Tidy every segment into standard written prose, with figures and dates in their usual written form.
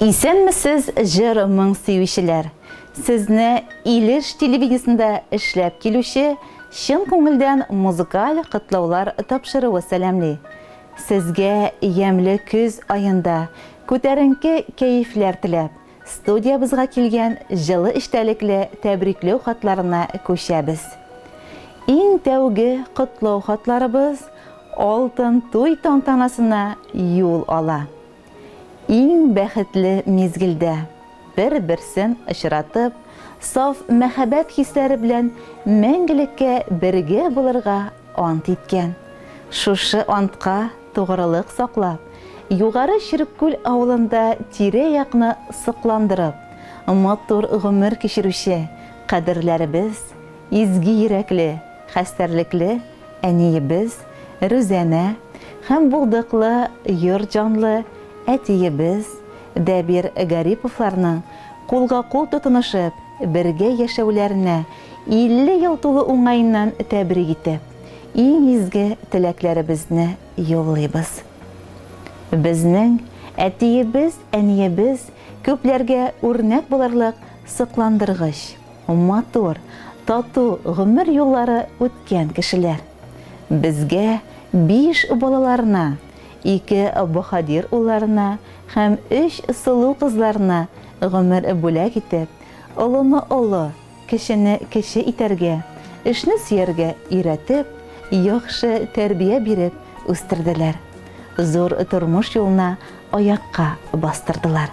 Исәнмесез, җырымың сөючеләр. Сезне Илеш телевидениесендә эшләп килүче чын күңелдән музыкаль котлаулар тапшыруы сәламли. Сезгә ямьле көз аенда күтәренке кәефләр теләп, студиябызга килгән җылы эчтәлекле тәбрикләү хатларына күчәбез. Иң тәүге котлау хатларыбыз алтын туй тантанасына юл ала. Иң бәхетле мизгелдә бер-берсен очратып, саф мәхәббәт хисләре белән мәңгелеккә бергә булырга ант иткән. Шушы антка тугрылык саклап, югары Чирккүл авылында тирә-якны сыкландырып, матур гомер кичерүче кадерләребез, изге йөрәкле, хәстәрлекле әниебез Рүзәнә һәм булдыклы йорт-җанлы әтиебез Дәбир Гариповларның кулга-кул тотынышып, бергә яшәүләренә 50 ел тулы уңайыннан тәбрик итеп, иң изге теләкләребезне юллыйбыз. Безнең әтиебез, әниебез күпләргә үрнәк булырлык сыкландыргыч, матур, тату гомер юллары үткән кешеләр. Безгә 5 балаларына, 2 баһадир улларына һәм 3 сылу кызларына гомер бүләк итеп, олыны олы, кешене кеше итәргә, эшне сөяргә өйрәтеп, яхшы тәрбия биреп үстерделәр. Зур тормыш юлына аякка бастырдылар.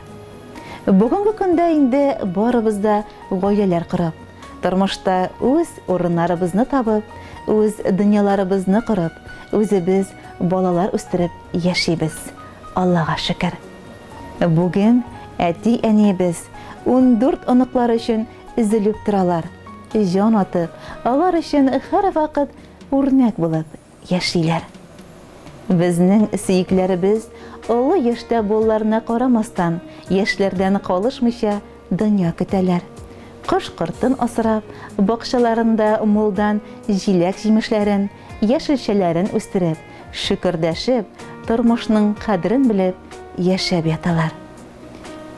Бүгенге көндә инде барыбыз да гаиләләр корып, тормышта үз урыннарыбызны табып, үз дөньяларыбызны корып, үзебез балалар үстереп яшибез. Аллага шөкер. Бүген әти-әниебез 14 оныклар өчен изелеп торалар. Җан атып, алар өчен һәр вакыт үрнәк булып яшиләр. Безнең сөекләребез олы яшьтә булларына карамастан, яшьләрдән калышмыйча дөнья көтәләр. Кош-кортын асрап, бакчаларында мулдан җиләк-җимешләрен, яшелчәләрен үстереп, шөкердәшеп, тормышның кадерен белеп яшәп яталар.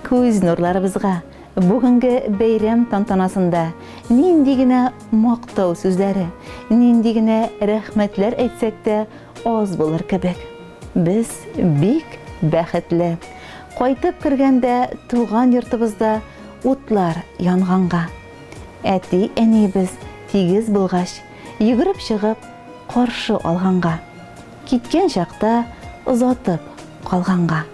Күз нурларыбызга бүгенге бәйрәм тантанасында нинди генә мактау сүзләре, нинди генә рәхмәтләр әйтсәк тә аз булыр кебек. Без бик бәхетле. Кайтып кергәндә туган йортыбызда утлар янганга. Әти-әниебез тигез булгач, йөгереп чыгып, каршы алганга. Киткән чакта озатып калганга.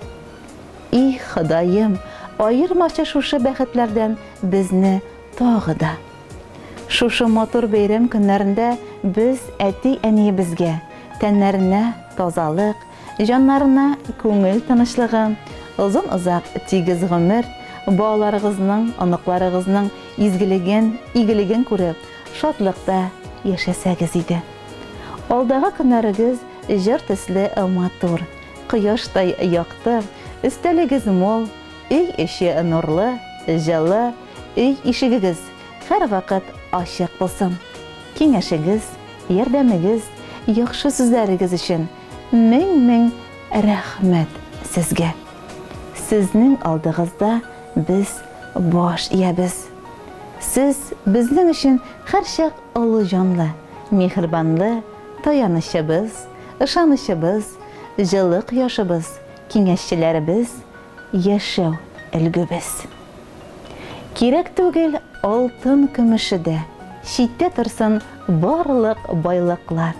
И Ходаем, айырмача шушы бәхетләрдән безне тагы да. Шушы матур бәйрәм көннәрендә без әти-әниебезгә тәннәренә тазалык, җаннарына күңел тынычлыгы, озын-озак тигез гомер, балаларыгызның, аныкларыгызның изгелеген, игелеген күреп, шатлыкта яшәсәгез иде. Алдагы көннәрегез җыр төсле матур, кояштай якты, өстәлегез мол, өй эче нурлы, җылы, өй ишегегез һәр вакыт ачык булсын. Киңәшегез, ярдәмегез, яхшы сүзләрегез өчен мең рәхмәт сезгә. Сезнең алдыгызда без баш иябез. Сез безнең өчен һәр чак олы җанлы, мехрибанлы, таянычыбыз, ышанычыбыз, җылы кояшыбыз, киңәшчеләребез, яшәү өлгебез. Кирәк түгел алтын көмеше дә, читтә торсын барлык байлыклар.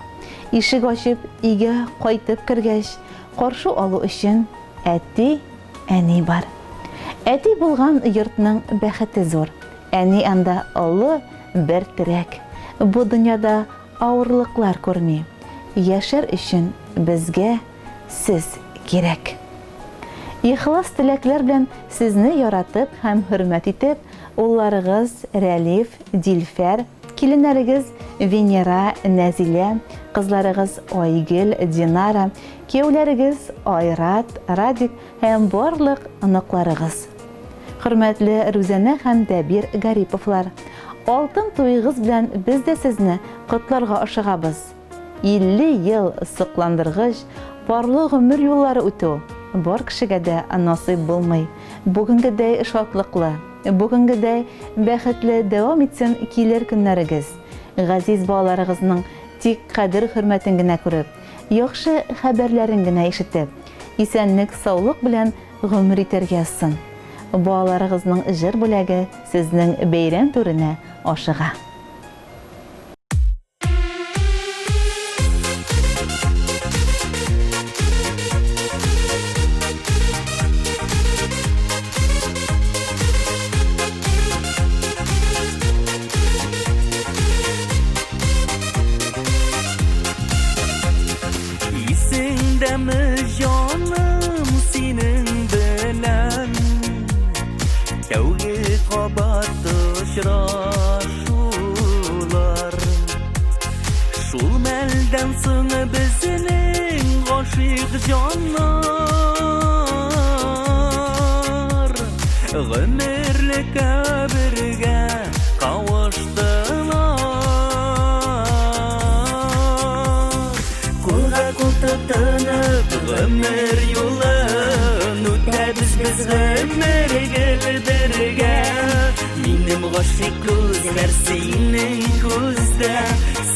Ишек ачып, өйгә кайтып кергәч, каршы алу өчен әти-әни бар. Әти булган йортның бәхете зур. Әни анда олы бер терәк. Бу дөньяда авырлыклар күрми. Яшәр өчен безгә сез кирәк. Ихлас теләкләр белән сезне яратып һәм хөрмәт итеп, улларыгыз Рәлиф, Дилфәр, киленнәрегез Венера, Нәзилә, кызларыгыз Айгөл, Динара, кияүләрегез Айрат, Радик һәм барлык аныкларыгыз. Хөрмәтле Рүзәнә һәм Дәбир Гариповлар, алтын туйыгыз белән без дә сезне котларга ашыгабыз. 50 ел сыкландыргыч, парлы гомер юллары үтү, бар кешегә дә насыйп булмый. Бүгенгедәй шатлыклы, бүгенгедәй бәхетле дәвам итсен килер көннәрегез. Газиз балаларыгызның тик кадер хөрмәтен генә күреп, яхшы хәбәрләрен генә ишетеп, исәнлек, саулык белән гомер итәргә язсын. Балаларыгызның җыр бүләге сезнең бәйрәм түренә ашыга. Isingdami jonim sening bilan Tavga qabat uchrashuvlar Shul maldan so'ng bizning g'oshiq jonlar G'umrlik birga qavuşdilar Qo'lga qo'l tutinib g'umr yo'lin o'tamiz biz g'umrga birga Mening g'oshiq ko'zlar sening ko'zda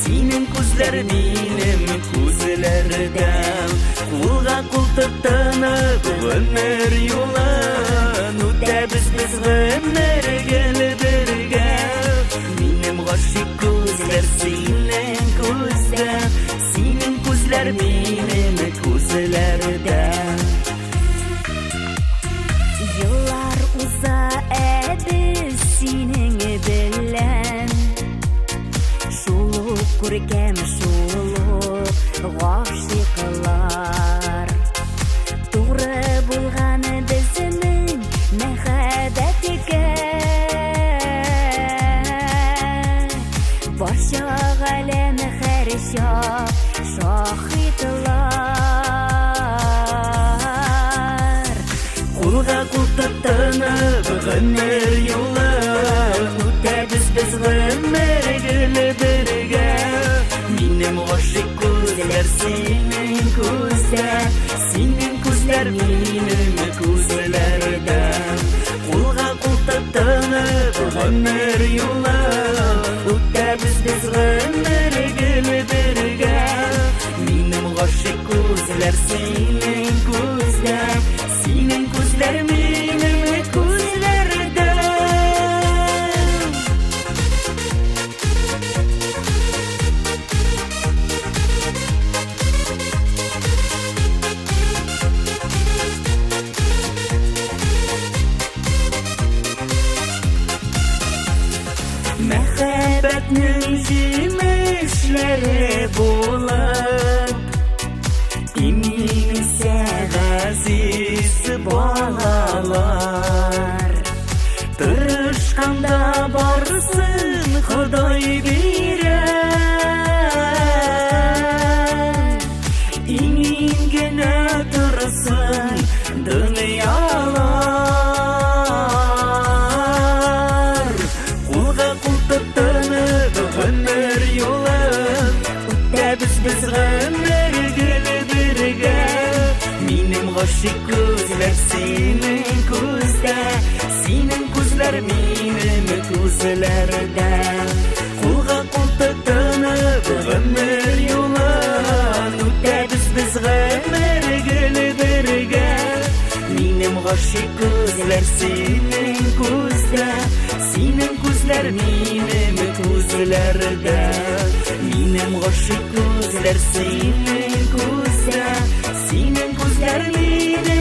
Sening ko'zlar mening ko'zlarda Qo'lga qo'l tutinib g'umr yo'lin o'tamiz biz g'umrga birga Mening g'oshiq ko'zlar sening ko'zda Sening ko'zlar mening ko'zlarda Yıllar uza biz sening bilan Şuluq ko'rkam şuluq g'oshiqlar To'g'ri bo'lgan bizning muhabbatiga Barcha alam har shohidlar Qo'lga qo'l tutinib g'umr yo'lin o'tamiz biz g'umrga birga Mening g'oshiq ko'zlar sening ko'zda Sening ko'zlar mening ko'zlarda Qo'lga qo'l tutinib g'umr yo'lin o'tamiz biz g'umrga birga Mening g'oshiq ko'zlar sening ko'zda Sening ko'zlar mening ko'zlarda Muhabbatning jimishlari bo'lib Iminsa aziz bolalar Tirishqanda borsin Xudoy berar Imingina tursin dunyolar Qo'lga qo'l tutinib g'umr yo'lin o'tamiz biz g'umrga birga Mening g'oshiq ko'zlar sening ko'zda Sening ko'zlar mening ko'zlarda Qo'lga qo'l tutinib g'umr yo'lin o'tamiz biz g'umrga birga Mening g'oshiq ko'zlar sening ko'zda Sening ko'zlar mening ko'zlarda Mening g'oshiq ko'zlar sening ko'zda Sening ko'zlar mening